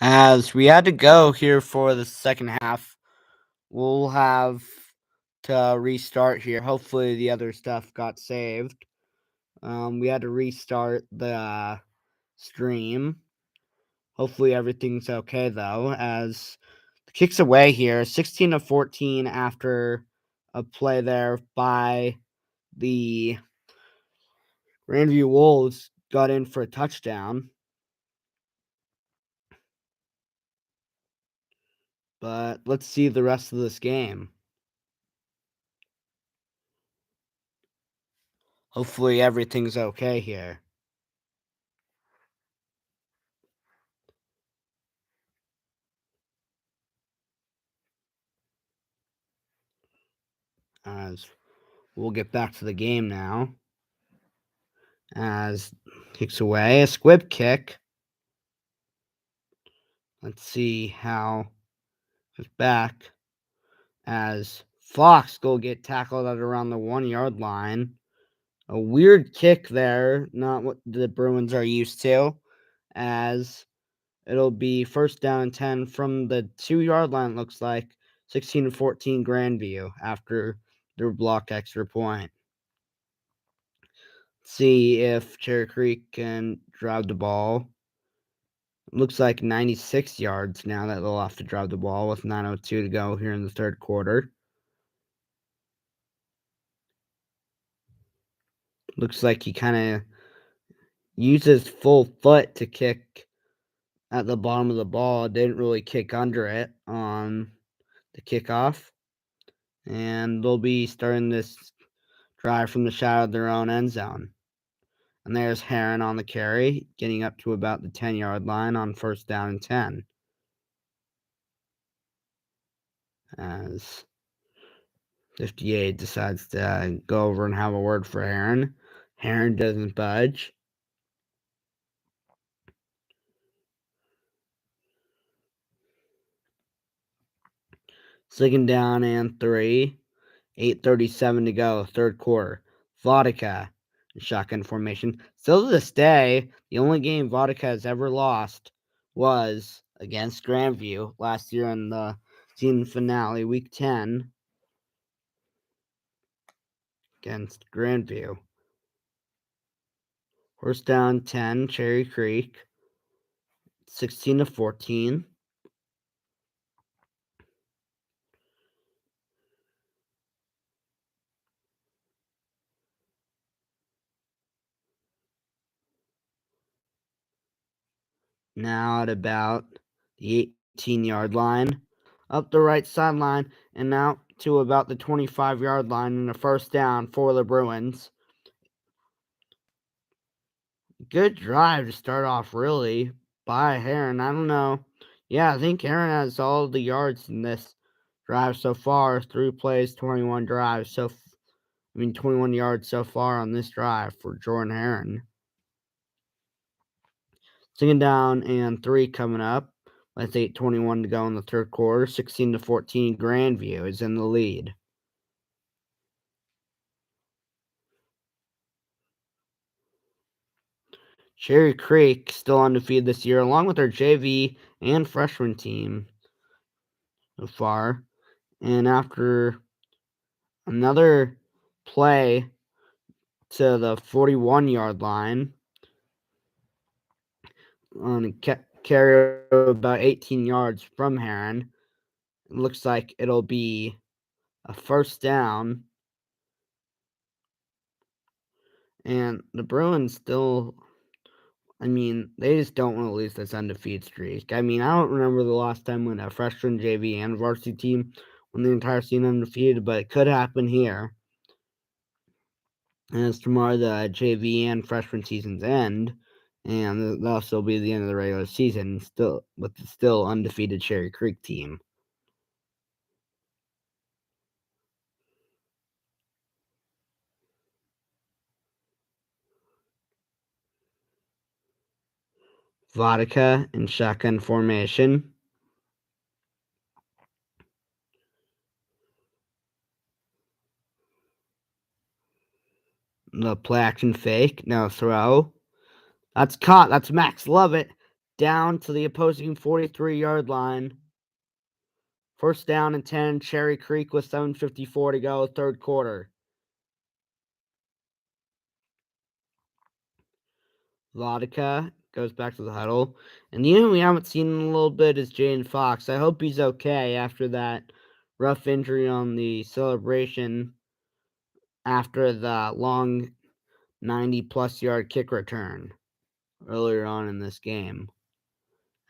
As we had to go here for the second half, we'll have to restart here. Hopefully the other stuff got saved. We had to restart the stream. Hopefully everything's okay though, as the kicks away here, 16-14 after a play there by the Grandview Wolves, got in for a touchdown. But let's see the rest of this game. Hopefully everything's okay here. As we'll get back to the game now. As kicks away, a squib kick. Let's see how it's back. As Fox go get tackled at around the 1-yard line. A weird kick there, not what the Bruins are used to. As it'll be first down and 10 from the 2-yard line, looks like. 16-14 Grandview after their blocked extra point. See if Cherry Creek can drive the ball. Looks like 96 yards now that they'll have to drive the ball with 9:02 to go here in the third quarter. Looks like he kind of uses full foot to kick at the bottom of the ball. Didn't really kick under it on the kickoff. And they'll be starting this drive from the shadow of their own end zone. And there's Heron on the carry, getting up to about the 10-yard line on first down and 10. As 58 decides to go over and have a word for Heron. Heron doesn't budge. Second down and 3. 8:37 to go, third quarter. Vodka in shotgun formation. Still to this day, the only game Vodka has ever lost was against Grandview last year in the season finale, week 10, against Grandview. First down 10, Cherry Creek. 16-14. Now at about the 18-yard line, up the right sideline, and out to about the 25-yard line, and a first down for the Bruins. Good drive to start off, really, by Heron. I don't know. Yeah, I think Heron has all the yards in this drive so far. 3 plays, 21 drives. 21 yards so far on this drive for Jordan Heron. Second down and 3 coming up. With 8:21 to go in the third quarter. 16-14, Grandview is in the lead. Cherry Creek still undefeated this year, along with their JV and freshman team so far. And after another play to the 41-yard line on a carry about 18 yards from Heron, it looks like it'll be a first down. And the Bruins still, they just don't want to lose this undefeated streak. I don't remember the last time when a freshman, JV, and varsity team won the entire season undefeated, but it could happen here. And as tomorrow the JV and freshman seasons end, and that'll still be the end of the regular season, still with the still undefeated Cherry Creek team. Vodka in shotgun formation. The play action fake, no throw. That's caught. That's Max Lovett. down to the opposing 43-yard line. First down and 10, Cherry Creek with 7:54 to go, third quarter. Vodka goes back to the huddle. And the one we haven't seen in a little bit is Jaden Fox. I hope he's okay after that rough injury on the celebration after the long 90-plus yard kick return earlier on in this game.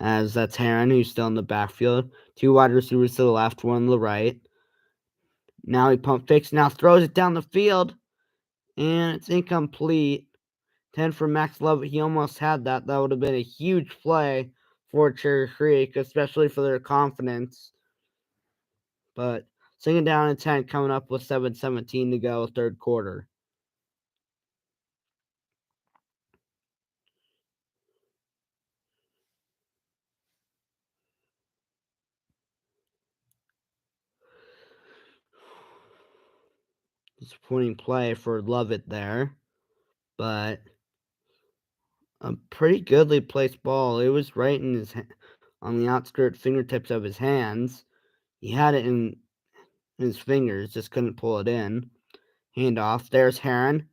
As that's Heron, who's still in the backfield. Two wide receivers to the left, one to the right. Now he pump fakes, now throws it down the field, and it's incomplete. 10 for Max Lovett. He almost had that. That would have been a huge play for Cherry Creek, especially for their confidence. But second down and 10 coming up with 7:17 to go, third quarter. Disappointing play for Lovett there, but a pretty goodly placed ball. It was right in on the outskirt fingertips of his hands. He had it in his fingers, just couldn't pull it in. Handoff. There's Heron.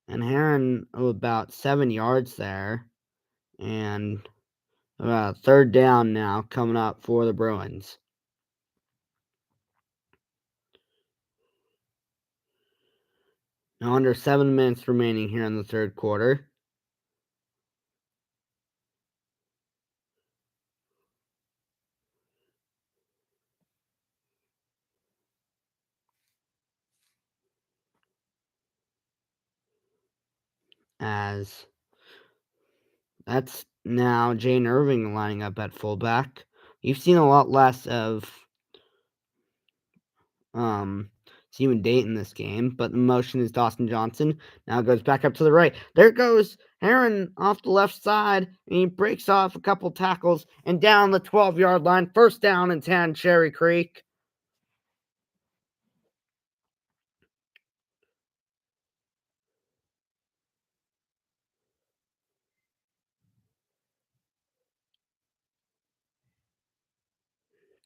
And Heron about 7 yards there. And third down now coming up for the Bruins. Now under 7 minutes remaining here in the third quarter. As that's now Jane Irving lining up at fullback. You've seen a lot less of Stephen Dayton this game, but the motion is Dawson Johnson. Now goes back up to the right. There goes Heron off the left side, and he breaks off a couple tackles and down the 12-yard line. First down and 10, Cherry Creek.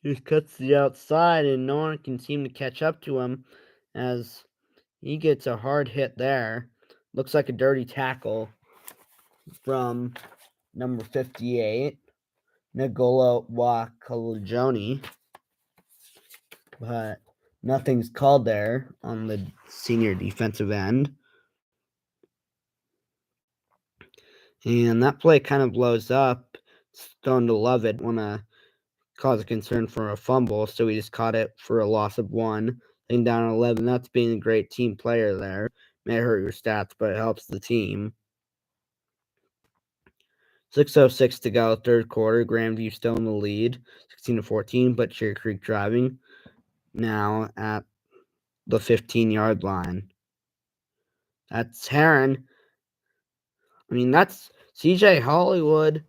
He cuts the outside, and no one can seem to catch up to him as he gets a hard hit there. Looks like a dirty tackle from number 58, Nagolo Wakalajoni. But nothing's called there on the senior defensive end. And that play kind of blows up. Stone to Lovett want to cause a concern for a fumble, so he just caught it for a loss of 1. Then down 11. That's being a great team player there. May hurt your stats, but it helps the team. 6:06 to go, third quarter. Grandview still in the lead, 16-14, but Cherry Creek driving now at the 15-yard line. That's Heron. I mean, that's CJ Hollywood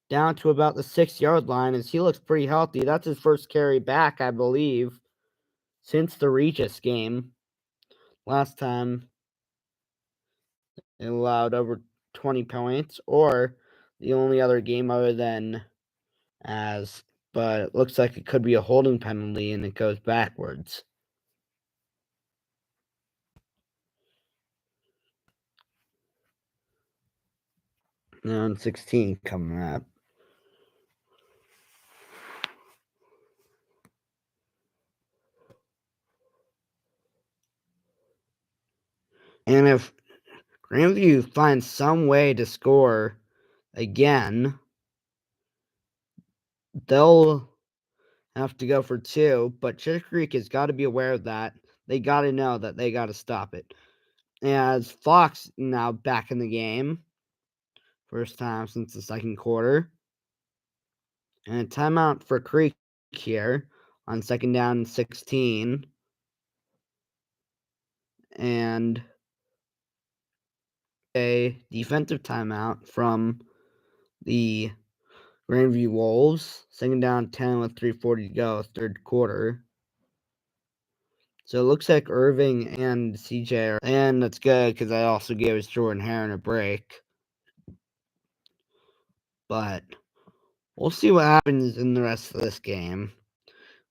down to about the 6-yard line, as he looks pretty healthy. That's his first carry back, I believe, since the Regis game. Last time it allowed over 20 points, or the only other game other than but it looks like it could be a holding penalty, and it goes backwards. Now on 16 coming up. And if Grandview finds some way to score again, they'll have to go for 2, but Cherry Creek has got to be aware of that. They got to know that they got to stop it. As Fox now back in the game, first time since the second quarter. And a timeout for Creek here on second down and 16. And a defensive timeout from the Grandview Wolves. Second down 10 with 3:40 to go, third quarter. So it looks like Irving and CJ and that's good because I also gave Jordan Heron a break. but we'll see what happens in the rest of this game.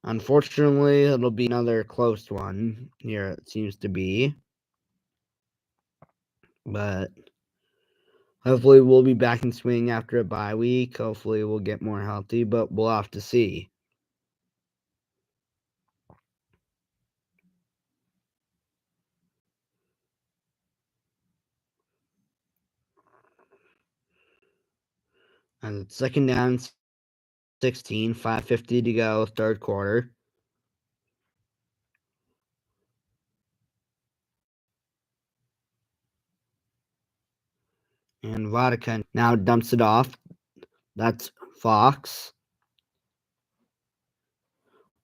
Unfortunately, it'll be another close one here, it seems to be. But hopefully we'll be back in swing after a bye week. Hopefully we'll get more healthy, but we'll have to see. And it's second down, 16, 5:50 to go, third quarter. And Vodka now dumps it off. That's Fox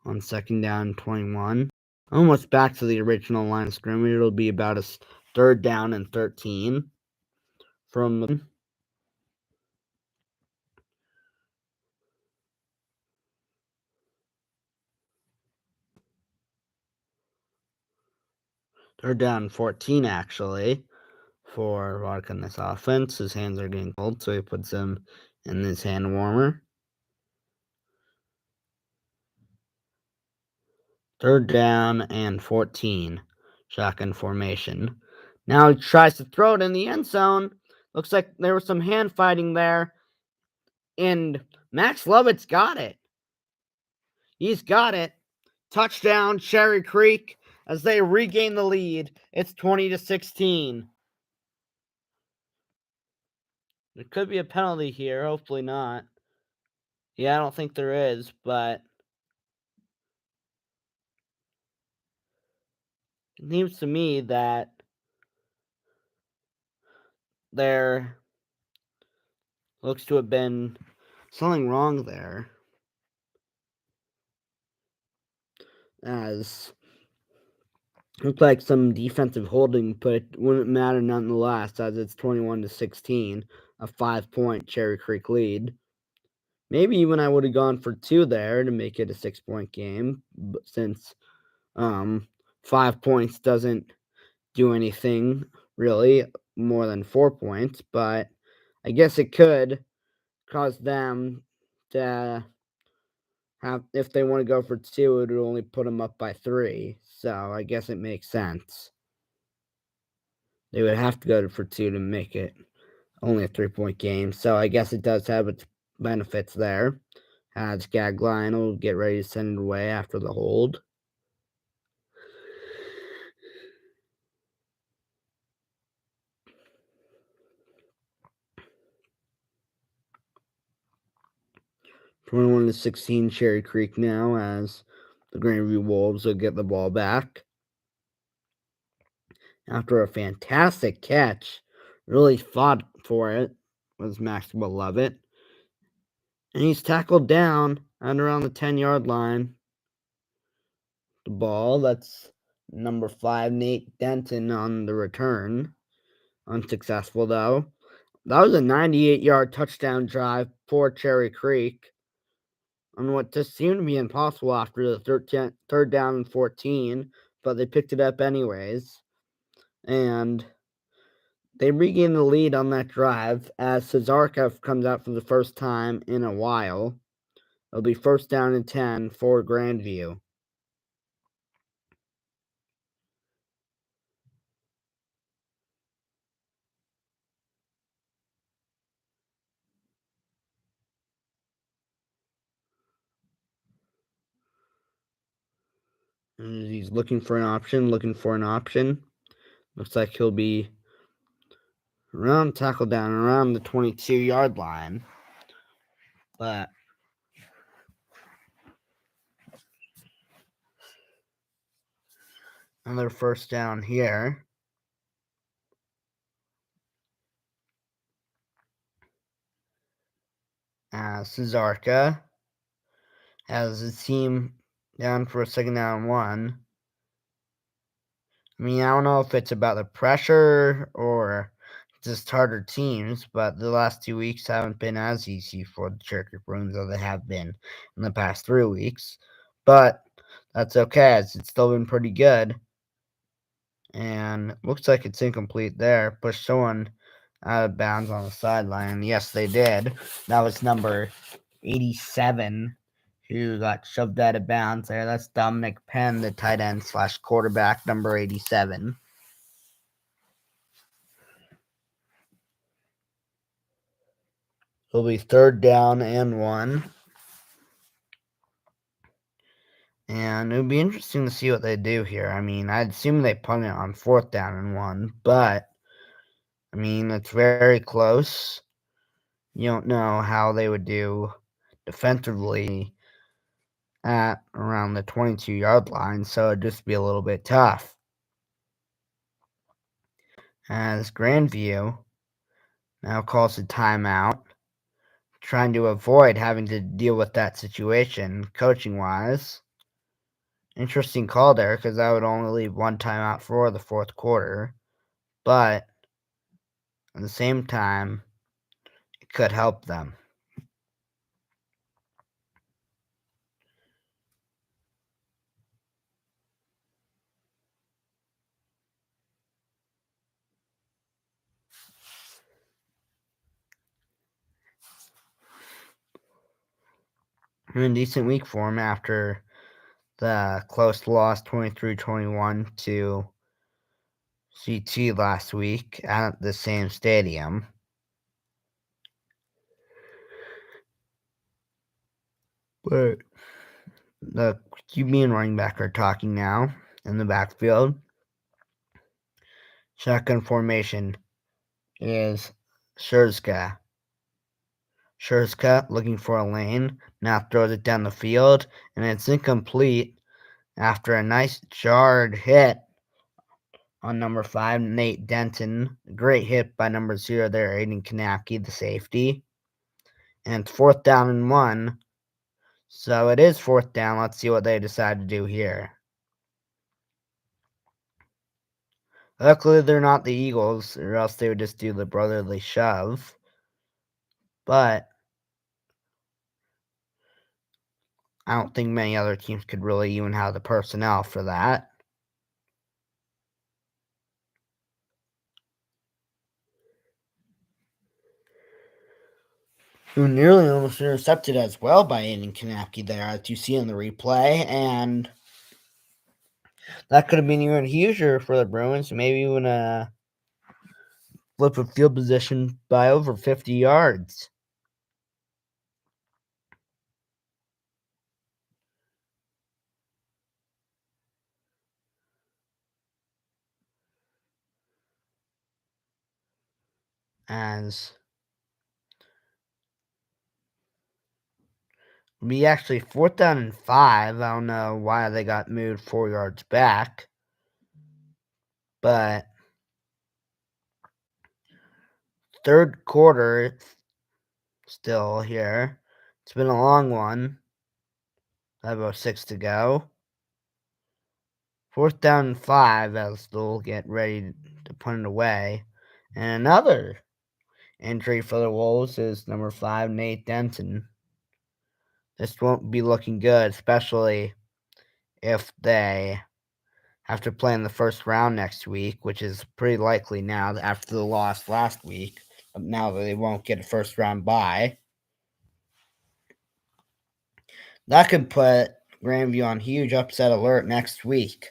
on second down, 21. Almost back to the original line of scrimmage. It'll be about a third down and 13 from the third down 14 actually for Vodka in this offense. His hands are getting cold, so he puts them in his hand warmer. Third down and 14. Shotgun formation. Now he tries to throw it in the end zone. Looks like there was some hand fighting there. And Max Lovett's got it. He's got it. Touchdown, Cherry Creek, as they regain the lead. It's 20-16. There could be a penalty here. Hopefully not. Yeah, I don't think there is, but it seems to me that there looks to have been something wrong there. As looked like some defensive holding, but it wouldn't matter nonetheless, as it's 21-16, a 5-point Cherry Creek lead. Maybe even I would have gone for 2 there to make it a 6-point game, but since 5 points doesn't do anything really more than 4 points, but I guess it could cause them to have, if they want to go for 2, it would only put them up by 3. So I guess it makes sense. They would have to go for 2 to make it only a 3-point game. So I guess it does have its benefits there. As Gagline will get ready to send it away after the hold. From 21-16, Cherry Creek now, as the Grandview Wolves will get the ball back. After a fantastic catch, really fought for it, was Maxwell Lovett. And he's tackled down at around the 10-yard line. The ball, that's number 5, Nate Denton on the return. Unsuccessful, though. That was a 98-yard touchdown drive for Cherry Creek on what just seemed to be impossible after the third down and 14, but they picked it up anyways. And they regain the lead on that drive as Cesarka comes out for the first time in a while. It'll be first down and 10 for Grandview. And he's looking for an option. Looks like he'll be tackle down around the 22-yard line. But another first down here. Cesarka has his team down for a second down 1. I mean, I don't know if it's about the pressure or just harder teams, but the last 2 weeks haven't been as easy for the Cherokee Bruins as they have been in the past 3 weeks. But that's okay, as it's still been pretty good. And looks like it's incomplete there. Push someone out of bounds on the sideline. Yes, they did. That was number 87 who got shoved out of bounds there. That's Dominic Penn, the tight end / quarterback, number 87. It'll be 3rd down and 1. And it would be interesting to see what they do here. I mean, I'd assume they punt it on 4th down and 1, but I mean, it's very close. You don't know how they would do defensively at around the 22-yard line, so it'd just be a little bit tough. As Grandview now calls a timeout, trying to avoid having to deal with that situation coaching-wise. Interesting call there, because that would only leave one timeout for the 4th quarter, but at the same time, it could help them. In decent week for him after the close loss 23-21 to CT last week at the same stadium. But the QB and running back are talking now in the backfield. Shotgun formation is Scherska. Scherska looking for a lane, now throws it down the field, and it's incomplete after a nice jarred hit on number 5, Nate Denton. Great hit by number 0 there, Aiden Kanapke, the safety. And it's 4th down and 1. So it is 4th down. Let's see what they decide to do here. Luckily, they're not the Eagles, or else they would just do the brotherly shove. But I don't think many other teams could really even have the personnel for that. Who nearly almost intercepted as well by Aiden Kanapke there, as you see in the replay, and that could have been even huger for the Bruins, maybe even a flip of field position by over 50 yards. As be actually 4th down and 5. I don't know why they got moved 4 yards back, but 3rd quarter still here. It's been a long one. About 6 to go. 4th down and 5 as they'll get ready to punt it away. And another entry for the Wolves is number 5, Nate Denton. This won't be looking good, especially if they have to play in the first round next week, which is pretty likely now after the loss last week. Now that they won't get a first round bye. That could put Grandview on huge upset alert next week.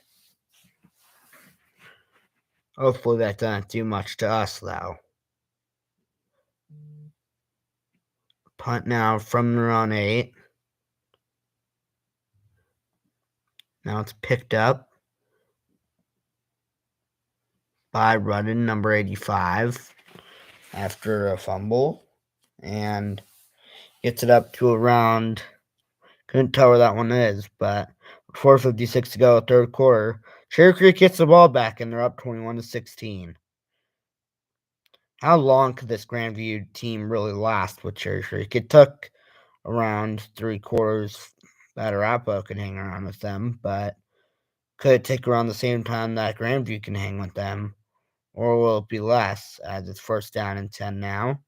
Hopefully that doesn't do much to us, though. Punt now from their own 8. Now it's picked up by Rudden, number 85, after a fumble. And gets it up to around, couldn't tell where that one is, but 4:56 to go, 3rd quarter. Cherry Creek gets the ball back, and they're up 21-16. How long could this Grandview team really last with Cherry Creek? It took around 3 quarters that Arapahoe could hang around with them, but could it take around the same time that Grandview can hang with them? Or will it be less, as it's 1st down and 10 now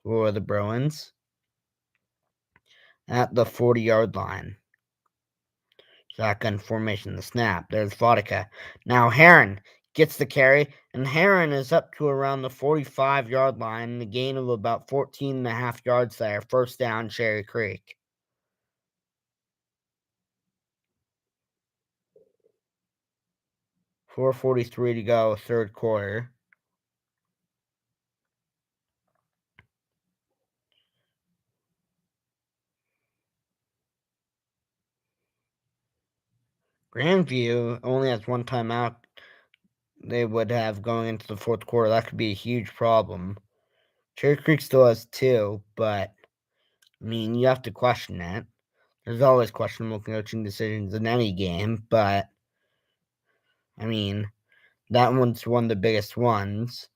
for the Bruins at the 40-yard line? Shotgun formation, the snap. There's Vodka. Now Heron gets the carry, and Heron is up to around the 45-yard line, and a gain of about 14.5 yards there. First down, Cherry Creek. .443 to go, third quarter. Grandview only has one timeout they would have going into the fourth quarter. That could be a huge problem. Cherry Creek still has two, but, I mean, you have to question it. There's always questionable coaching decisions in any game, but, I mean, that one's one of the biggest ones,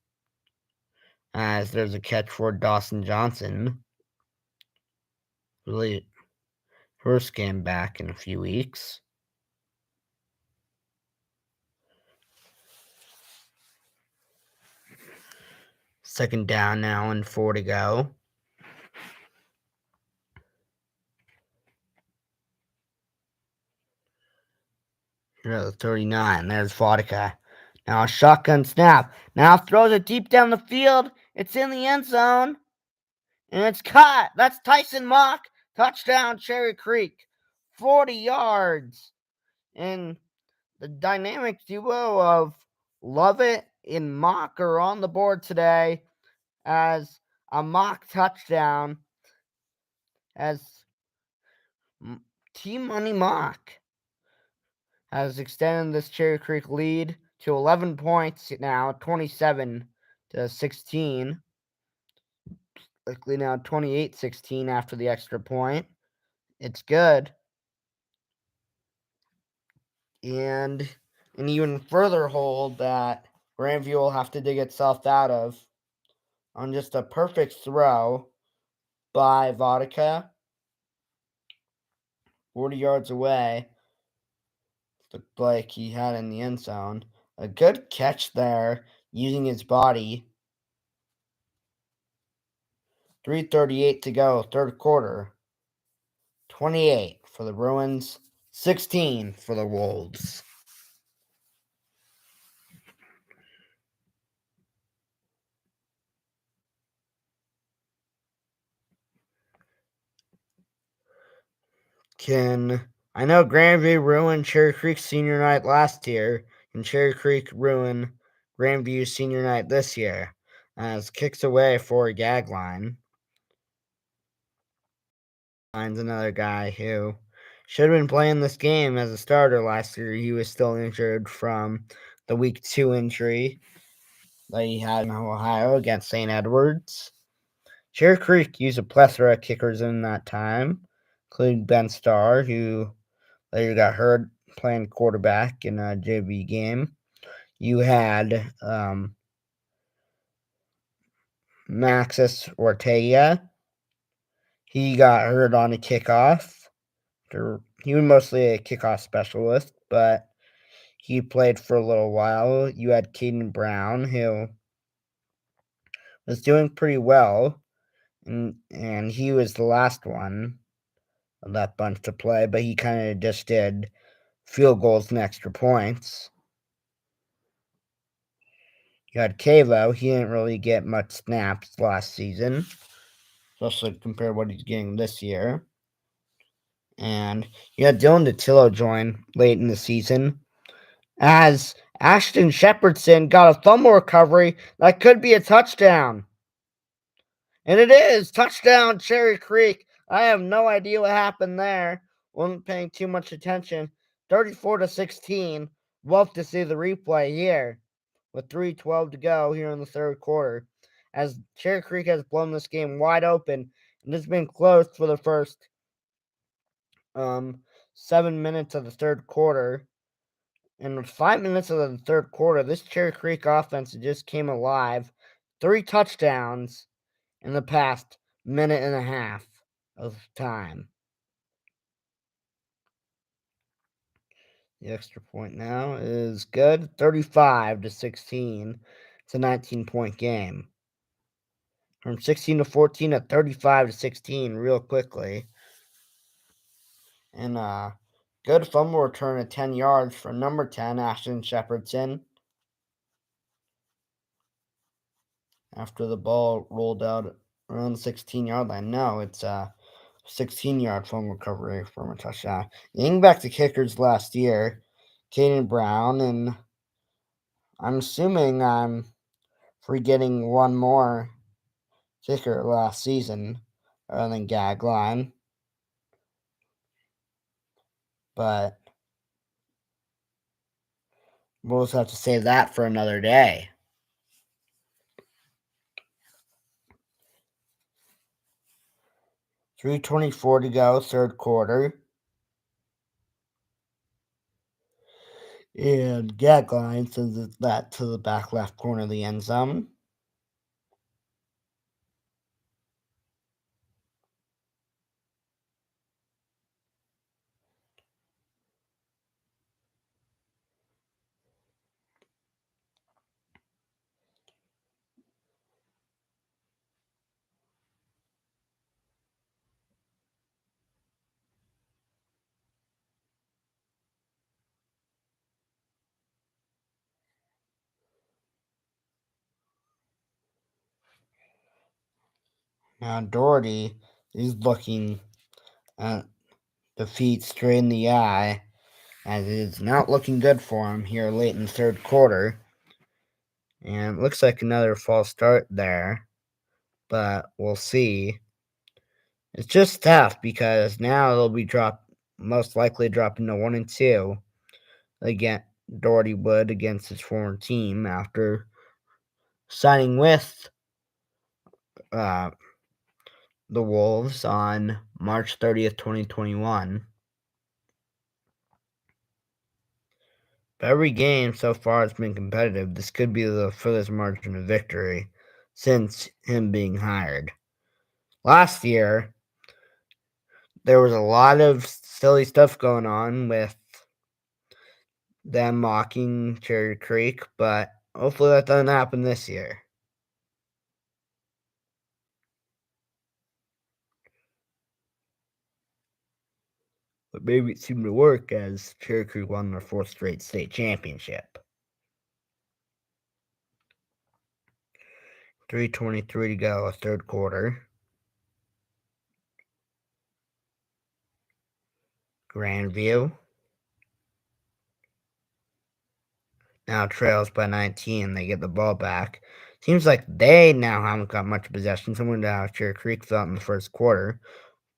as there's a catch for Dawson Johnson. Really, first game back in a few weeks. Second down now and 4 to go. Here at the 39, there's Vodka. Now a shotgun snap. Now throws it deep down the field. It's in the end zone. And it's caught. That's Tyson Mock. Touchdown, Cherry Creek. 40 yards. And the dynamic duo of Lovett and Mock are on the board today as a Mock touchdown. As Team Money Mock has extended this Cherry Creek lead to 11 points now, 27-16. Likely now 28-16 after the extra point. It's good. And an even further hole that Grandview will have to dig itself out of on just a perfect throw by Vodka. 40 yards away. Looked like he had in the end zone. A good catch there using his body. 3:38 to go, third quarter. 28 for the Bruins, 16 for the Wolves. I know Grandview ruined Cherry Creek senior night last year, and Cherry Creek ruined Grandview senior night this year, as kicks away for a gag line. Finds another guy who should have been playing this game as a starter last year. He was still injured from the week 2 injury that he had in Ohio against St. Edwards. Cherry Creek used a plethora of kickers in that time, including Ben Starr, who later got hurt playing quarterback in a JV game. You had Maxis Ortega. He got hurt on a kickoff. He was mostly a kickoff specialist, but he played for a little while. You had Caden Brown, who was doing pretty well, and he was the last one of that bunch to play, but he kind of just did field goals and extra points. You had Kavo. He didn't really get much snaps last season, especially compared to what he's getting this year. And you had Dylan DeTillo join late in the season, as Ashton Shepardson got a fumble recovery that could be a touchdown. And it is. Touchdown, Cherry Creek. I have no idea what happened there. Wasn't paying too much attention. 34-16. Love to see the replay here with 3:12 to go here in the third quarter, as Cherry Creek has blown this game wide open, and it's been close for the first 7 minutes of the third quarter. In 5 minutes of the third quarter, this Cherry Creek offense just came alive. 3 touchdowns in the past minute and a half of time. The extra point now is good. 35-16. It's a 19-point game. From 16-14 to 35-16 real quickly. And good fumble return at 10 yards for number 10, Ashton Shepardson. after the ball rolled out around the 16-yard line. No, it's a 16-yard phone recovery from a touchdown. Getting back to kickers last year, Caden Brown, and I'm assuming I'm forgetting one more kicker last season other than Gagline. But we'll just have to save that for another day. 3:24 to go, third quarter. And Gagline sends that to the back left corner of the end zone. Now Doherty is looking at defeat straight in the eye, as it is not looking good for him here late in the third quarter. And it looks like another false start there, but we'll see. It's just tough because now they'll be most likely dropping to 1-2 again. Doherty would against his former team after signing with uh, the Wolves on March 30th, 2021. But every game so far has been competitive. This could be the furthest margin of victory since him being hired. Last year, there was a lot of silly stuff going on with them mocking Cherry Creek, but hopefully that doesn't happen this year. But maybe it seemed to work as Cherry Creek won their fourth straight state championship. 3:23 to go, third quarter. Grandview now trails by 19. They get the ball back. Seems like they now haven't got much possession. Someone to Cherry Creek felt in the first quarter.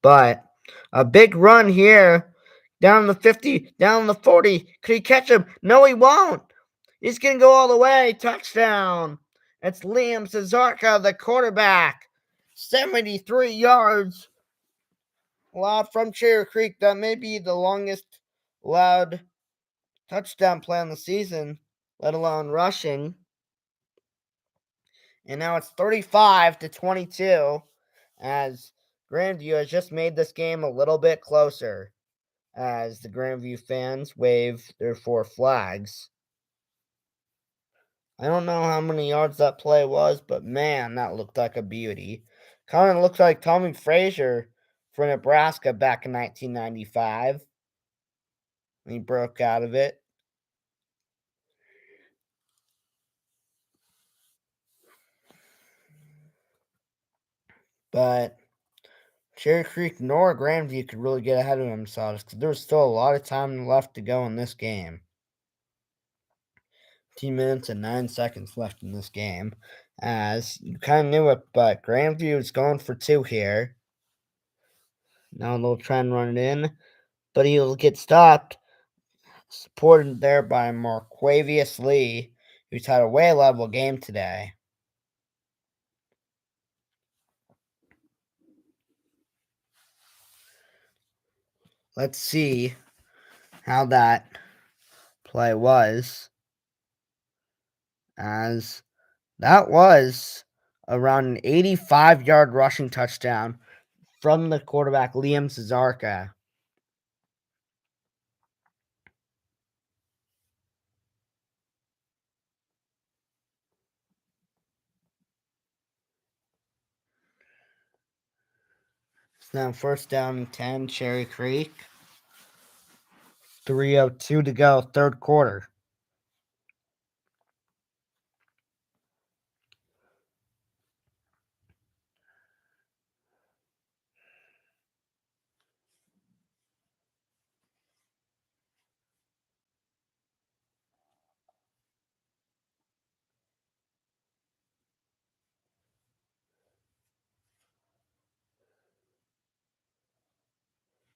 But a big run here. Down the 50, down the 40. Could he catch him? No, he won't. He's going to go all the way. Touchdown. It's Liam Cesarca, the quarterback. 73 yards allowed from Cherry Creek. That may be the longest allowed touchdown play on the season, let alone rushing. And now it's 35-22 as Grandview has just made this game a little bit closer as the Grandview fans wave their 4 flags. I don't know how many yards that play was, but man, that looked like a beauty. Kind of looked like Tommy Frazier for Nebraska back in 1995 when he broke out of it. But Cherry Creek nor Grandview could really get ahead of themselves because there was still a lot of time left to go in this game. 15 minutes and 9 seconds left in this game. As you kind of knew it, but Grandview is going for 2 here. Now they'll try and run it in, but he'll get stopped. Supported there by Marquavius Lee, who's had a way level game today. Let's see how that play was, as that was around an 85-yard rushing touchdown from the quarterback Liam Cesarca. It's now first down and 10, Cherry Creek. 3:02 to go, third quarter.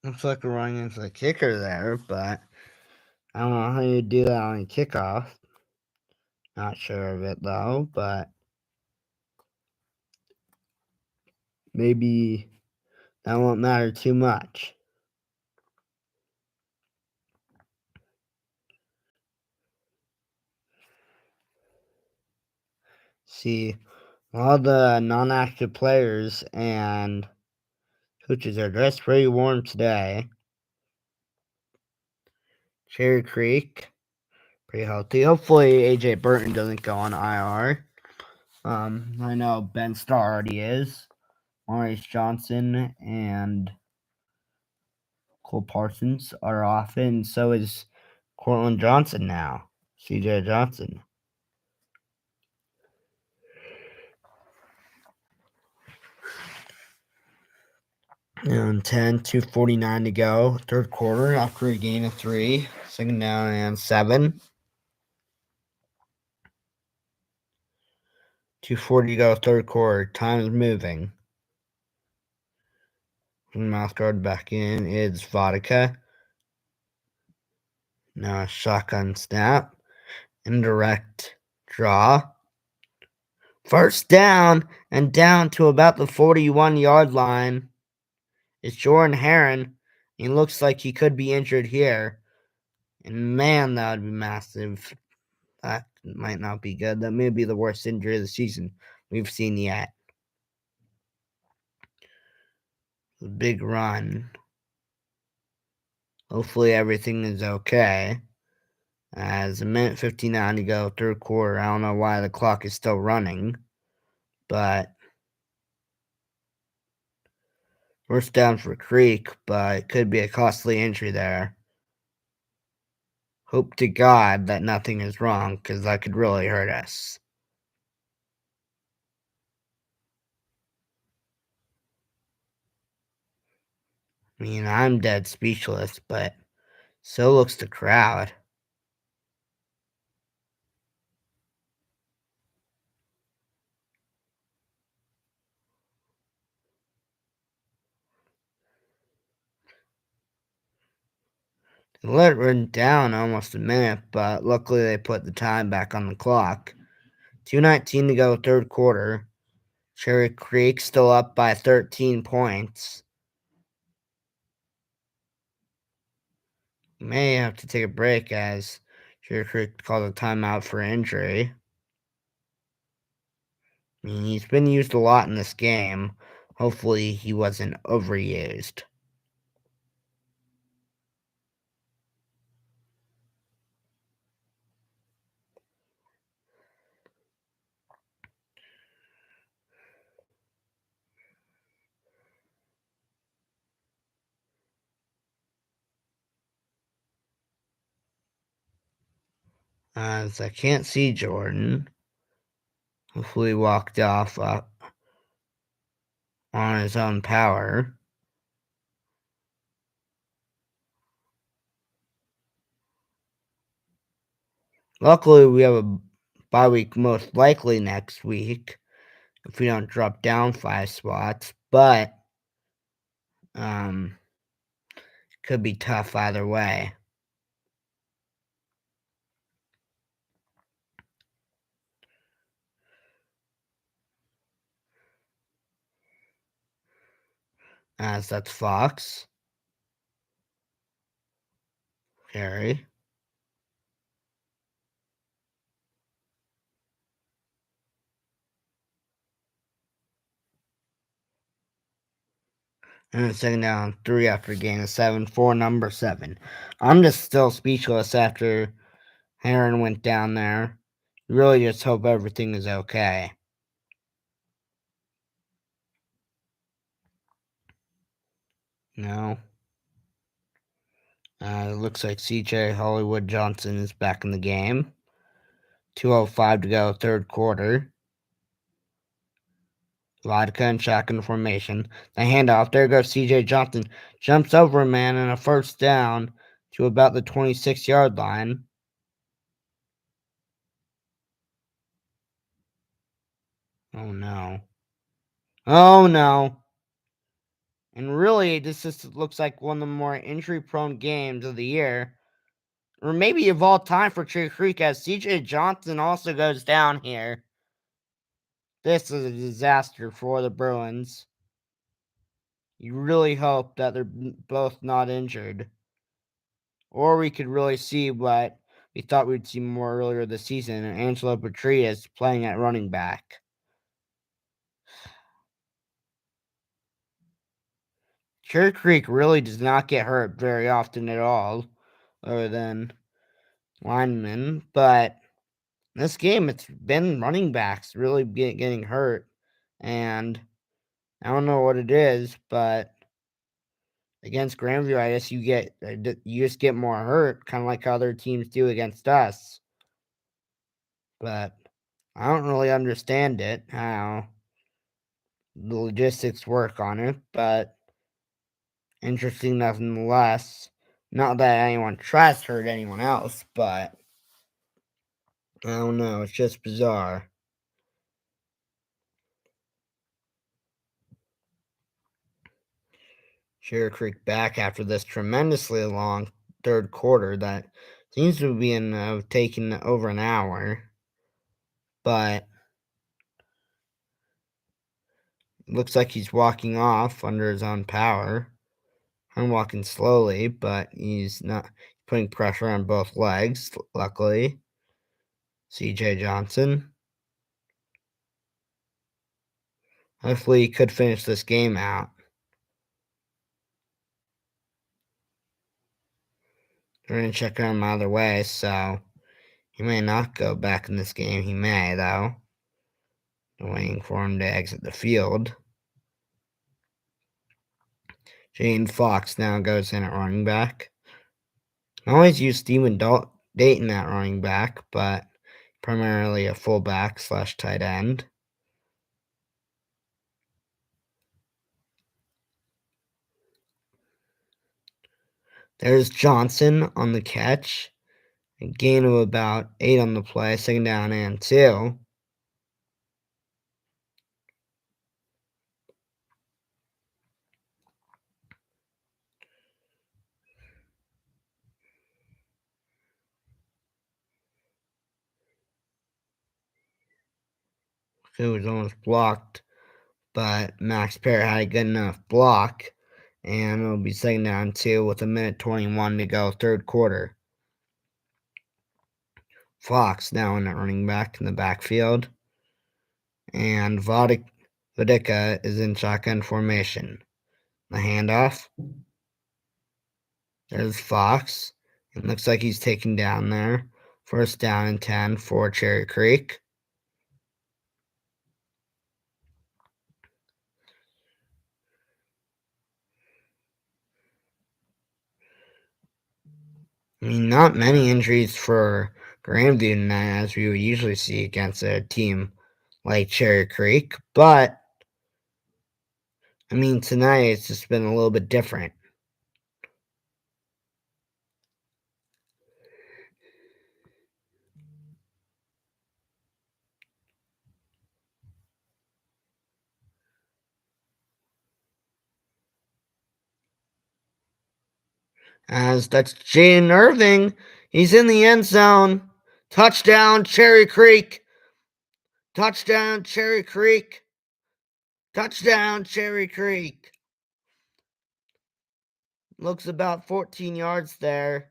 Looks like we're running into the kicker there, but I don't know how you do that on a kickoff. Not sure of it though, but maybe that won't matter too much. See, all the non-active players and coaches are dressed pretty warm today. Cherry Creek, pretty healthy. Hopefully AJ Burton doesn't go on IR. I know Ben Starr already is. Maurice Johnson and Cole Parsons are off, and so is Cortland Johnson now. CJ Johnson. And 2:49 to go, third quarter after a gain of 3, second down and 7. 2:40 to go, third quarter. Time is moving. Mouth guard back in. It's Vodka. Now a shotgun snap. Indirect draw. First down and down to about the 41-yard line. It's Jordan Heron. He looks like he could be injured here. And man, that would be massive. That might not be good. That may be the worst injury of the season we've seen yet. Big run. Hopefully everything is okay. As a minute 59 to go, third quarter. I don't know why the clock is still running, but first down for Creek, but it could be a costly injury there. Hope to God that nothing is wrong, because that could really hurt us. I mean, I'm dead speechless, but so looks the crowd. They let it run down almost a minute, but luckily they put the time back on the clock. 2:19 to go, third quarter. Cherry Creek still up by 13 points. May have to take a break as Cherry Creek called a timeout for injury. I mean, he's been used a lot in this game. Hopefully he wasn't overused. As I can't see Jordan. Hopefully he walked off on his own power. Luckily, we have a bye week most likely next week if we don't drop down 5 spots, but could be tough either way. As that's Fox. Harry. And it's second down 3 after a gain of 7 for number 7. I'm just still speechless after Heron went down there. Really just hope everything is okay. No. It looks like CJ Hollywood Johnson is back in the game. 2:05 to go, third quarter. Vodka and shotgun formation. The handoff. There goes CJ Johnson. Jumps over a man and a first down to about the 26-yard line. Oh no. Oh no. And really, this just looks like one of the more injury-prone games of the year, or maybe of all time for Cherry Creek, as CJ Johnson also goes down here. This is a disaster for the Bruins. You really hope that they're both not injured. Or we could really see what we thought we'd see more earlier this season, Angelo Petrias playing at running back. Cherry Creek really does not get hurt very often at all, other than linemen. But in this game, it's been running backs really getting hurt. And I don't know what it is, but against Grandview, I guess you just get more hurt, kind of like other teams do against us. But I don't really understand it, how the logistics work on it, but interesting nonetheless. Not that anyone tries to hurt anyone else, but I don't know, it's just bizarre. Cherry Creek back after this tremendously long third quarter that seems to be taking over an hour, but it looks like he's walking off under his own power. I'm walking slowly, but he's not putting pressure on both legs, luckily. CJ Johnson. Hopefully he could finish this game out. They're going to check him either way, so he may not go back in this game. He may, though. They're waiting for him to exit the field. Jane Fox now goes in at running back. I always use Steven Dayton at running back, but primarily a fullback / tight end. There's Johnson on the catch. A gain of about 8 on the play, 2nd down and 2. It was almost blocked, but Max Parrott had a good enough block, and it'll be 2nd down 2 with 1:21 to go, third quarter. Fox now in at running back in the backfield, and Vodicka is in shotgun formation. The handoff. There's Fox. It looks like he's taken down there. 1st down and 10 for Cherry Creek. I mean, not many injuries for Grandview tonight, as we would usually see against a team like Cherry Creek, but I mean, tonight it's just been a little bit different. As that's Jaden Irving. He's in the end zone. Touchdown, Cherry Creek. Touchdown, Cherry Creek. Touchdown, Cherry Creek. Looks about 14 yards there.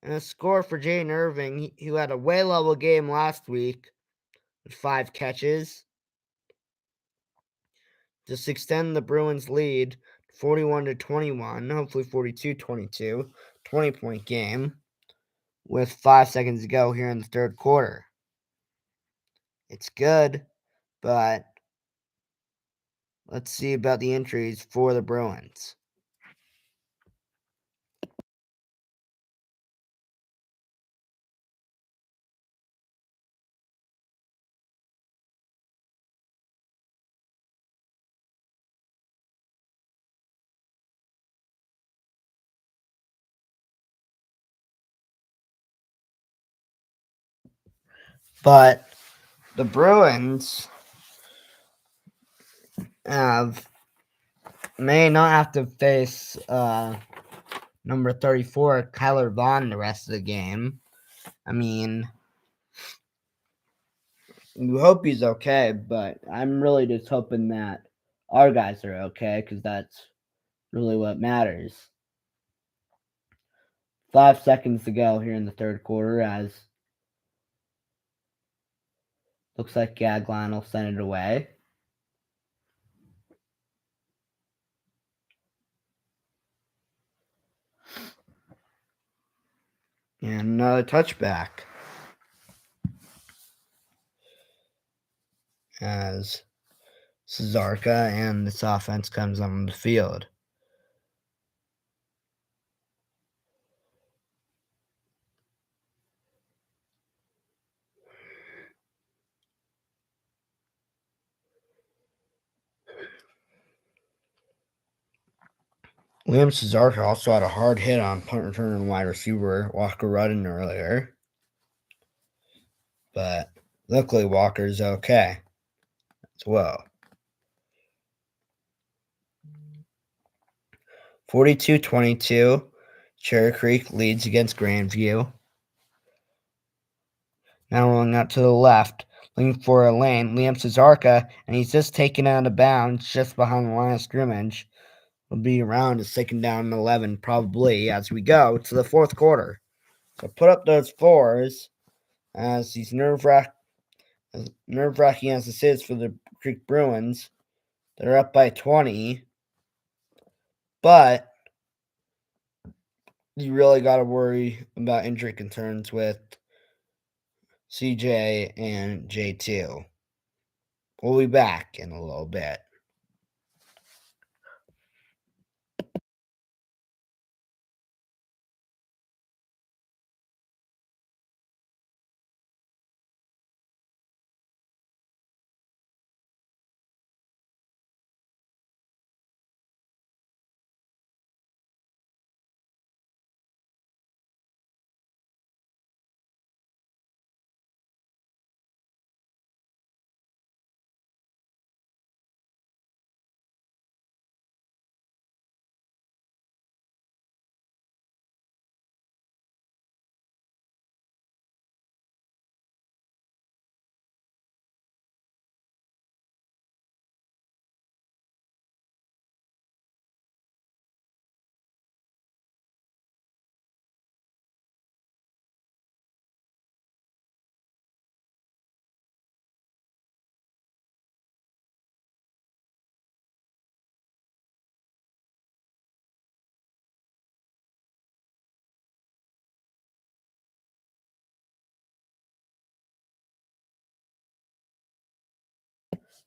And a score for Jaden Irving, who had a way level game last week with 5 catches. Just extend the Bruins' lead 41-21, hopefully 42-22, 20-point game with 5 seconds to go here in the third quarter. It's good, but let's see about the injuries for the Bruins. But the Bruins have may not have to face number 34, Kyler Vaughn, the rest of the game. I mean, we hope he's okay, but I'm really just hoping that our guys are okay, because that's really what matters. 5 seconds to go here in the third quarter, as looks like Gagline will send it away. And another touchback, as Cesarca and this offense comes on the field. Liam Cesarca also had a hard hit on punt return and wide receiver Walker Rudden earlier, but luckily Walker's okay as well. 42-22, Cherry Creek leads against Grandview. Now rolling out to the left, looking for a lane, Liam Cesarca, and he's just taken out of bounds just behind the line of scrimmage. Will be around a second down and 11 probably as we go to the fourth quarter. So put up those fours, as these nerve-wracking as this is for the Creek Bruins. They're up by 20, but you really got to worry about injury concerns with CJ and J2. We'll be back in a little bit.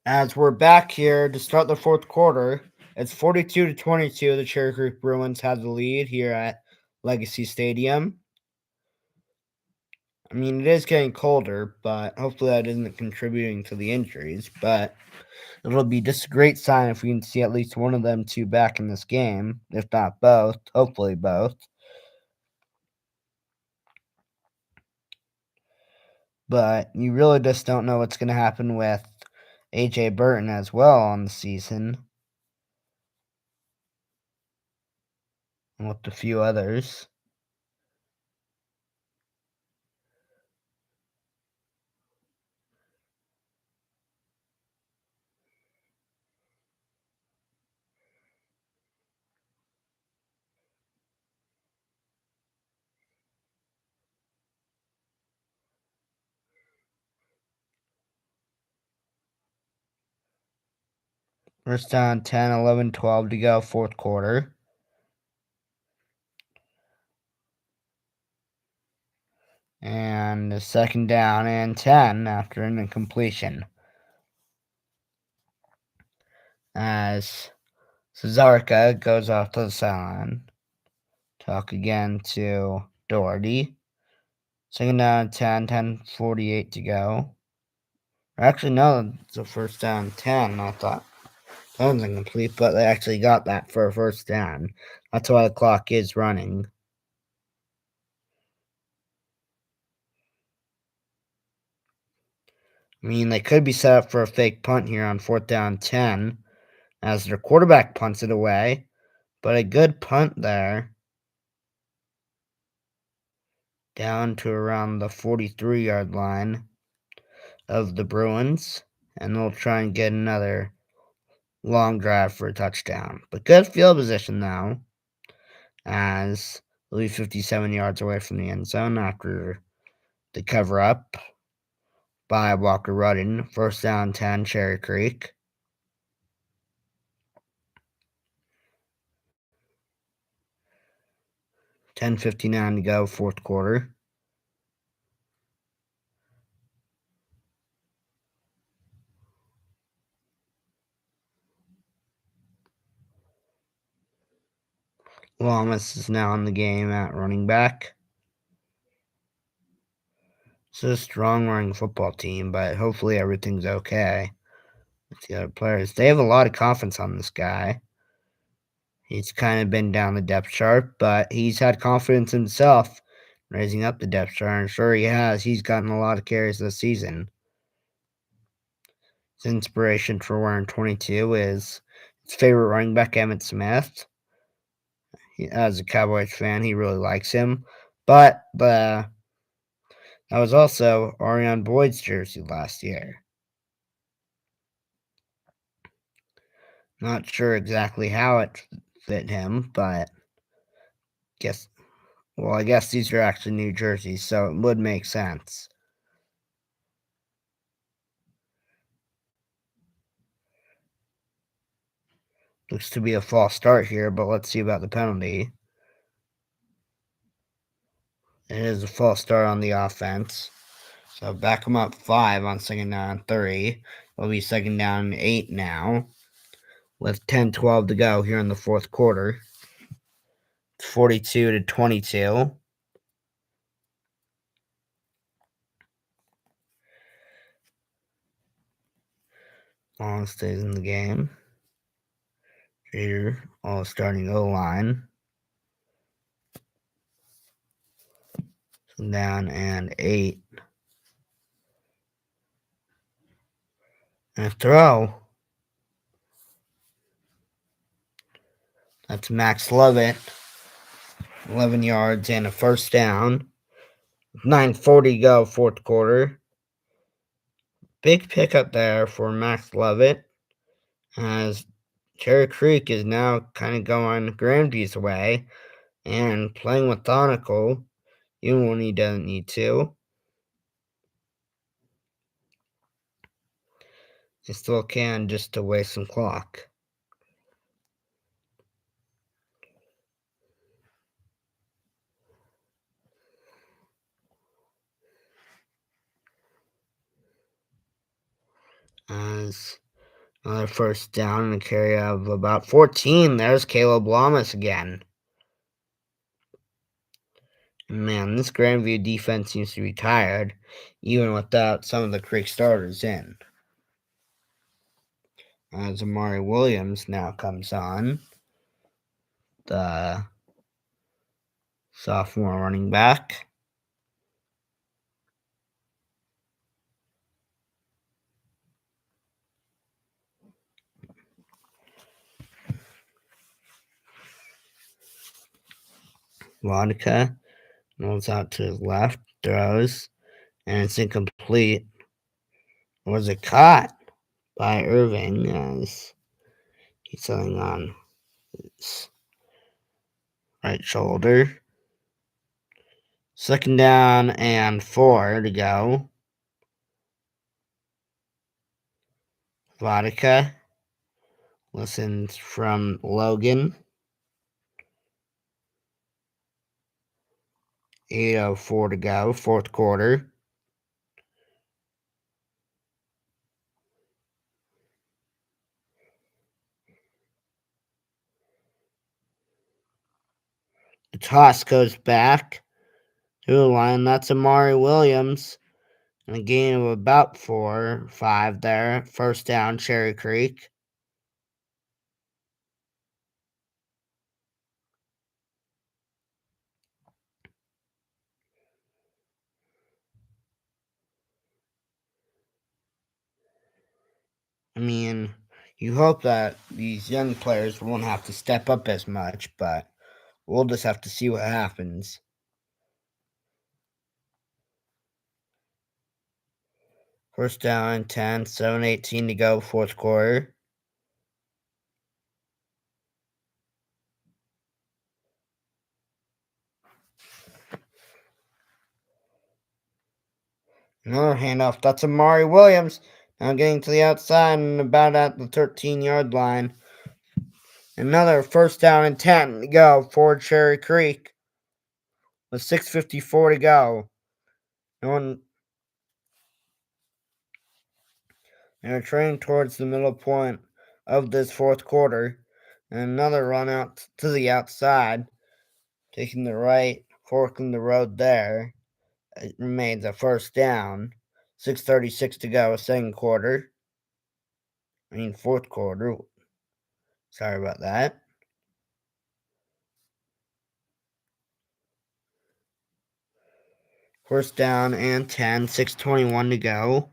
As we're back here to start the fourth quarter, it's 42-22. The Cherry Creek Bruins have the lead here at Legacy Stadium. I mean, it is getting colder, but hopefully that isn't contributing to the injuries. But it'll be just a great sign if we can see at least one of them two back in this game, if not both. Hopefully both. But you really just don't know what's going to happen with A.J. Burton as well on the season, and with a few others. First down, 10, 11, 12 to go, fourth quarter. And a second down and 10 after an incompletion, as Cesarca goes off to the sideline. Talk again to Doherty. Second down, 10, 10:48 to go. Actually, no, it's a first down, 10. I thought that was incomplete, but they actually got that for a first down. That's why the clock is running. I mean, they could be set up for a fake punt here on fourth down, 10. as their quarterback punts it away. But a good punt there, down to around the 43-yard line of the Bruins, and they'll try and get another long drive for a touchdown. But good field position now, as they'll be 57 yards away from the end zone after the cover up by Walker Rudden. First down 10, Cherry Creek. $10:59 to go, fourth quarter. Lamas is now in the game at running back. It's a strong running football team, but hopefully everything's okay with the other players. They have a lot of confidence on this guy. He's kind of been down the depth chart, but he's had confidence himself raising up the depth chart. I'm sure he has. He's gotten a lot of carries this season. His inspiration for wearing 22 is his favorite running back, Emmitt Smith. As a Cowboys fan, he really likes him. But that was also Ariane Boyd's jersey last year. Not sure exactly how it fit him, but I guess these are actually new jerseys, so it would make sense. Looks to be a false start here, but let's see about the penalty. It is a false start on the offense. So back them up 5 on second down and 3. It'll be second down and 8 now, with 10:12 to go here in the fourth quarter. 42-22. Long stays in the game. Here, all starting O-line. Down and 8. And a throw. That's Max Lovett. 11 yards and a first down. 9:40 to go, fourth quarter. Big pickup there for Max Lovett, as Cherry Creek is now kind of going Grandview's way and playing methodical, even when he doesn't need to. He still can, just to waste some clock. As another first down and a carry of about 14. There's Caleb Lamas again. Man, this Grandview defense seems to be tired, even without some of the Creek starters in. As Amari Williams now comes on, the sophomore running back. Vodka rolls out to his left, throws, and it's incomplete. Was it caught by Irving as he's selling on his right shoulder? Second down and 4 to go. Vodka listens from Logan. 8:04 to go, fourth quarter. The toss goes back to the line. That's Amari Williams. And a gain of about 4 or 5 there. First down, Cherry Creek. I mean, You hope that these young players won't have to step up as much, but we'll just have to see what happens. First down and 10, 7:18 to go, fourth quarter. Another handoff. That's Amari Williams. Now getting to the outside and about at the 13-yard line. Another first down and 10 to go for Cherry Creek with 6:54 to go. They're trailing towards the middle point of this fourth quarter. And another run out to the outside, taking the right, fork in the road there. It remains a first down. 6:36 to go, second quarter. Fourth quarter. Sorry about that. First down and 10, 6:21 to go.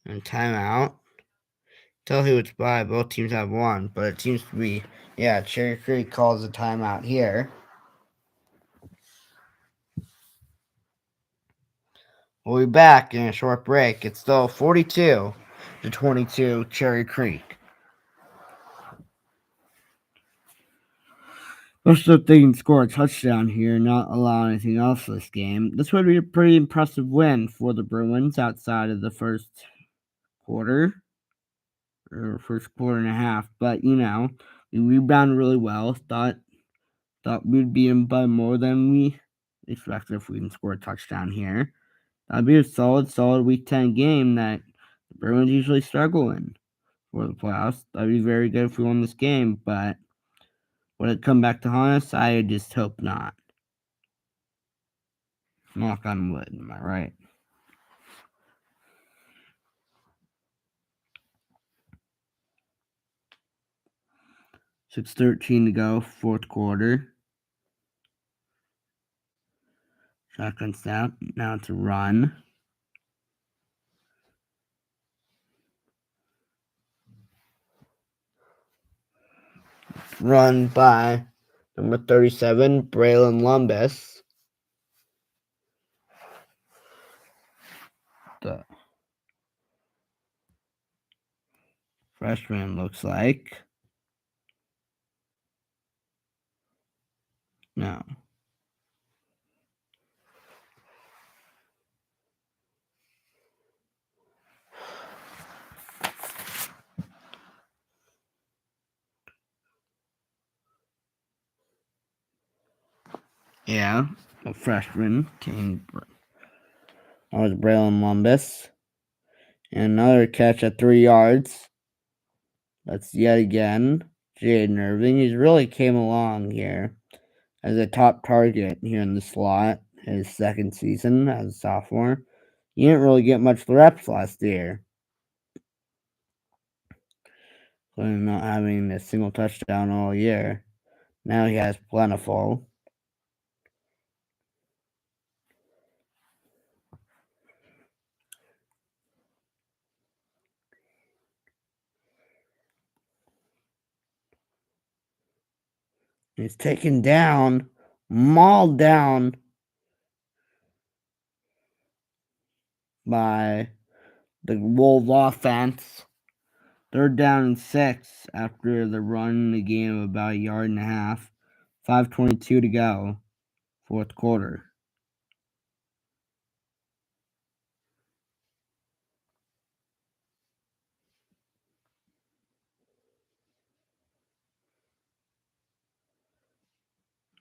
And timeout. Tell who it's by. Both teams have one, but it seems to be, Cherry Creek calls a timeout here. We'll be back in a short break. It's still 42-22 Cherry Creek. Let's hope they can score a touchdown here, not allow anything else this game. This would be a pretty impressive win for the Bruins outside of the first quarter, or first quarter and a half. But, we rebounded really well. Thought we'd be in by more than we expected if we can score a touchdown here. That'd be a solid Week 10 game that the Bruins usually struggle in for the playoffs. That'd be very good if we won this game, but would it come back to haunt us? I just hope not. Knock on wood, am I right? $6:13 to go, fourth quarter. Shotgun snap. Now it's a run. Run by number 37, Braylon Lumbus. The freshman looks like. No. Yeah, a freshman came. That was Braylon Lumbus. And another catch at 3 yards. That's yet again Jaden Irving. He's really came along here as a top target here in the slot. His second season as a sophomore. He didn't really get much reps last year. Not having a single touchdown all year. Now he has plentiful. He's taken down, mauled down by the Wolves offense. Third down and 6 after the run the game of about a yard and a half. 5:22 to go, fourth quarter.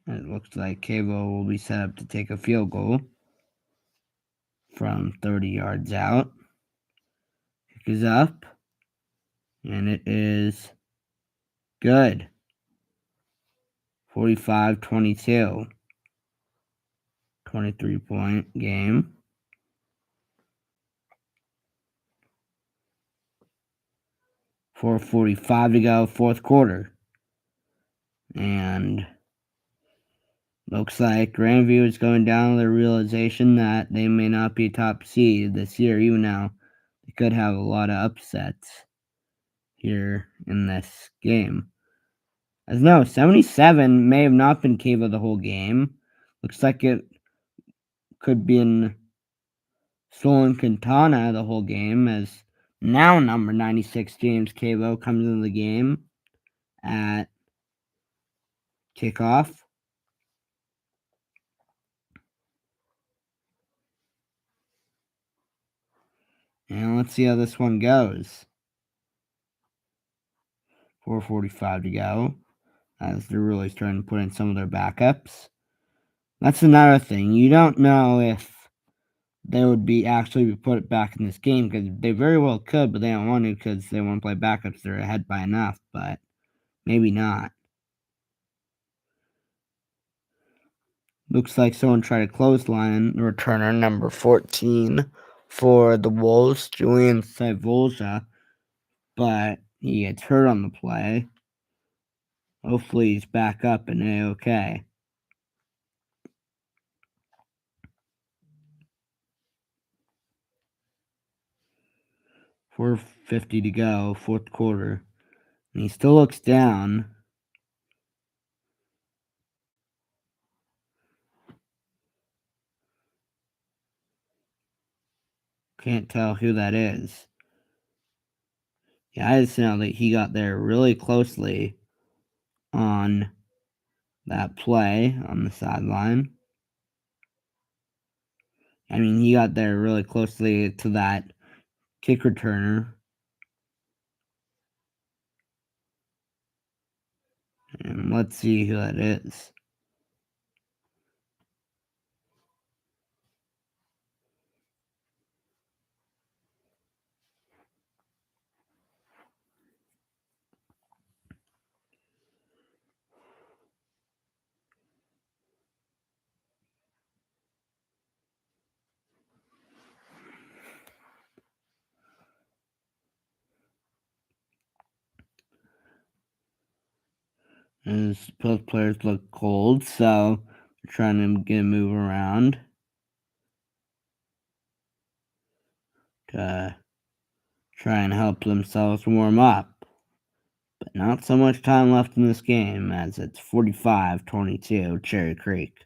It looks like Cavo will be set up to take a field goal from 30 yards out. Kick is up, and it is good. 45-22. 23-point game. 4:45 to go, fourth quarter. And looks like Grandview is going down to the realization that they may not be top seed this year, even now you could have a lot of upsets here in this game. As no, 77 may have not been Cavo the whole game. Looks like it could be in Stolen Quintana the whole game, as now number 96 James Cavo comes into the game at kickoff. And let's see how this one goes. 4:45 to go, as they're really starting to put in some of their backups. That's another thing. You don't know if they would be actually put back in this game, because they very well could, but they don't want to because they want to play backups. They're ahead by enough, but maybe not. Looks like someone tried a clothesline returner, number 14 for the Wolves, Julian Saivolja, but he gets hurt on the play. Hopefully he's back up and A-okay. 4:50 to go, fourth quarter. And he still looks down. Can't tell who that is. Yeah, I just know that he got there really closely on that play on the sideline. I mean, he got there really closely to that kick returner. And let's see who that is. As both players look cold, so they're trying to get a move around to try and help themselves warm up. But not so much time left in this game, as it's 45-22 Cherry Creek.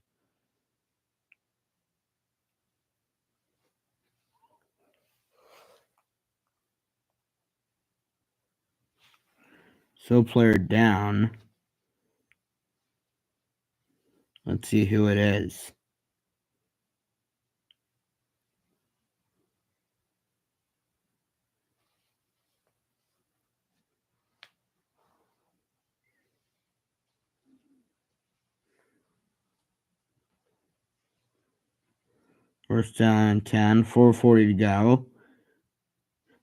So player down. Let's see who it is. First down and 10, 4:40 to go.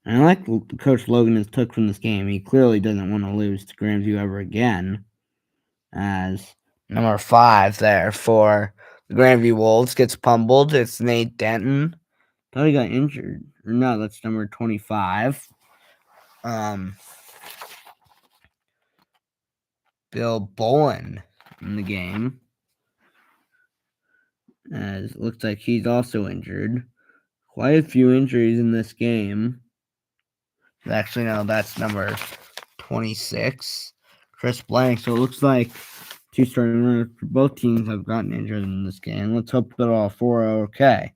And I like what Coach Logan has took from this game. He clearly doesn't want to lose to Grandview ever again, as number 5 there for the Grandview Wolves gets pummeled. It's Nate Denton. Thought he got injured. Or no, that's number 25. Bill Bolin in the game, as it looks like he's also injured. Quite a few injuries in this game. Actually, no, that's number 26, Chris Blank. So it looks like two starting runners for both teams have gotten injured in this game. Let's hope that all four are okay.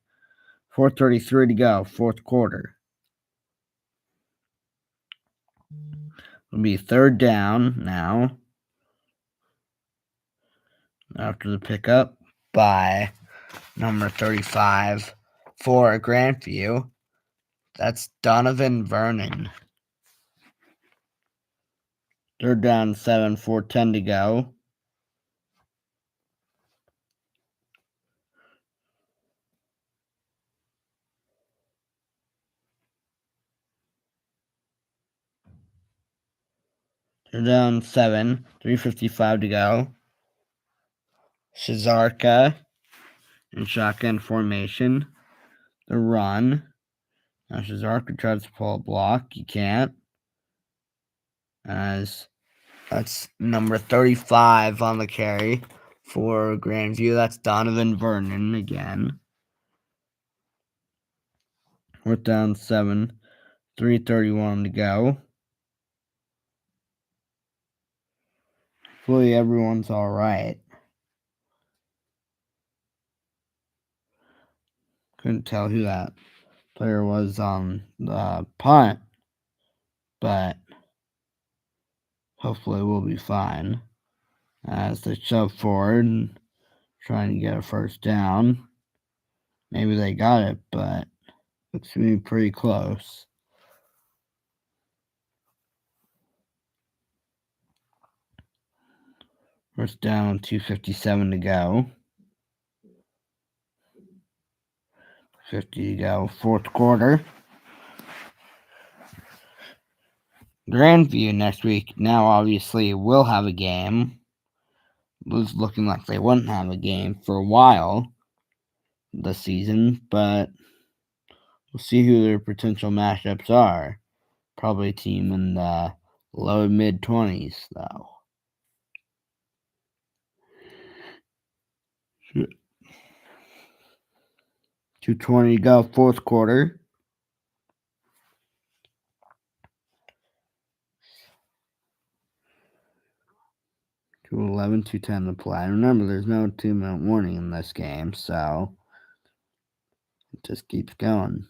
4:33 to go, fourth quarter. It'll be third down now, after the pickup by number 35 for Grandview. That's Donovan Vernon. Third down, 7, 4:10 to go. They're down 7, 3:55 to go. Shazarka in shotgun formation. The run. Now Shazarka tries to pull a block. He can't. As that's number 35 on the carry for Grandview. That's Donovan Vernon again. Fourth down 7, 3:31 to go. Hopefully everyone's all right. Couldn't tell who that player was on the punt, but hopefully we'll be fine as they shove forward and trying to get a first down. Maybe they got it, but looks to be pretty close. First down, 2:57 to go. 50 to go, fourth quarter. Grandview next week now obviously will have a game. It was looking like they wouldn't have a game for a while this season, but we'll see who their potential matchups are. Probably a team in the low mid 20s, though. 2:20 to go, fourth quarter. 2:11, 2:10 to play. Remember, there's no 2-minute warning in this game, so it just keeps going.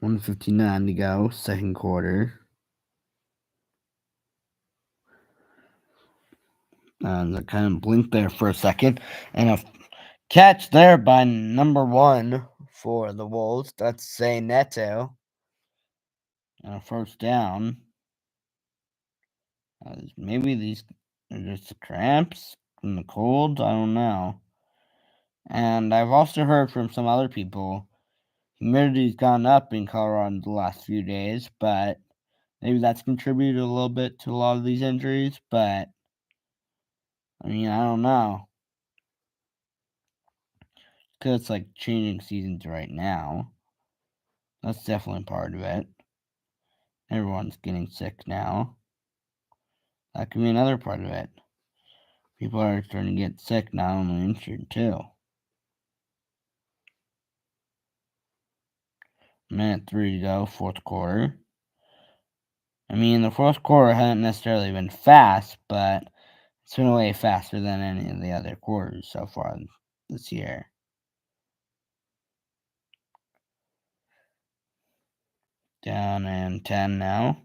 1:59 to go, second quarter. And I kind of blinked there for a second. And a catch there by number 1 for the Wolves. That's Zay Neto. And a first down. Maybe these are just cramps from the cold. I don't know. And I've also heard from some other people, humidity's gone up in Colorado in the last few days, but maybe that's contributed a little bit to a lot of these injuries. But I mean, I don't know. Because it's like changing seasons right now. That's definitely part of it. Everyone's getting sick now. That could be another part of it. People are starting to get sick, not only injured too. Minute 3 to go, fourth quarter. I mean, the fourth quarter hasn't necessarily been fast, but it's been way faster than any of the other quarters so far this year. Down and 10 now.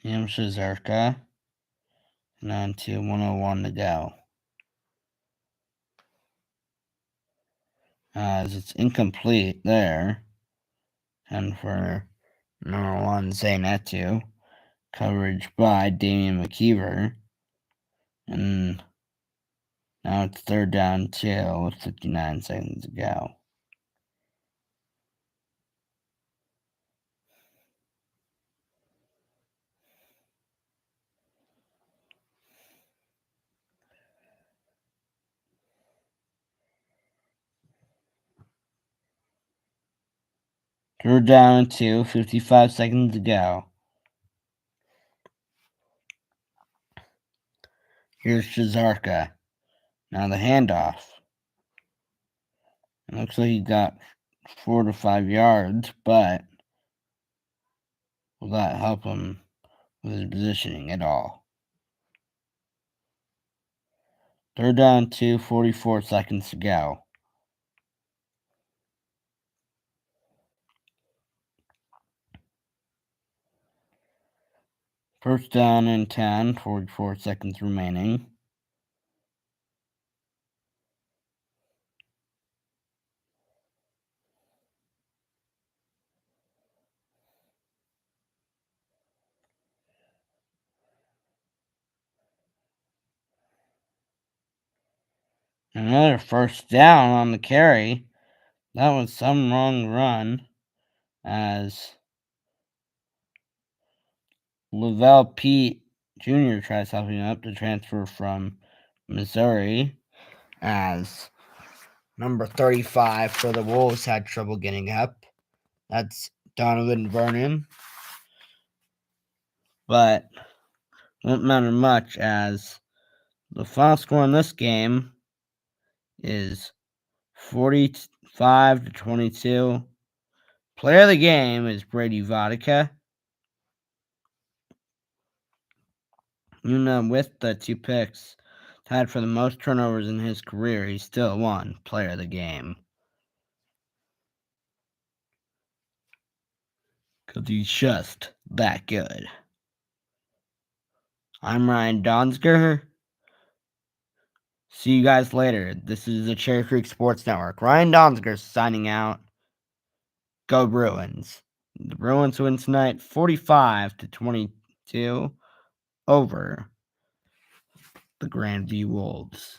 Shazarka. And on to 1:01 to go. As it's incomplete there. And for number 1, Zanetu. Coverage by Damian McKeever. And now it's third down 2 with 59 seconds to go. Third down 2, 55 seconds to go. Here's Shazarka. Now the handoff. It looks like he got 4 to 5 yards, but will that help him with his positioning at all? Third down 2, 44 seconds to go. First down and 10, 44 seconds remaining. Another first down on the carry. That was some wrong run as Lavelle Pete Jr. tries helping up to transfer from Missouri as number 35 for the Wolves had trouble getting up. That's Donovan Vernon. But won't matter much as the final score in this game is 45-22. Player of the game is Brady Vodka. With the 2 picks, tied for the most turnovers in his career, he still won Player of the Game. Because he's just that good. I'm Ryan DONZIGER. See you guys later. This is the Cherry Creek Sports Network. Ryan DONZIGER signing out. Go Bruins. The Bruins win tonight 45-22 over the Grandview Wolves.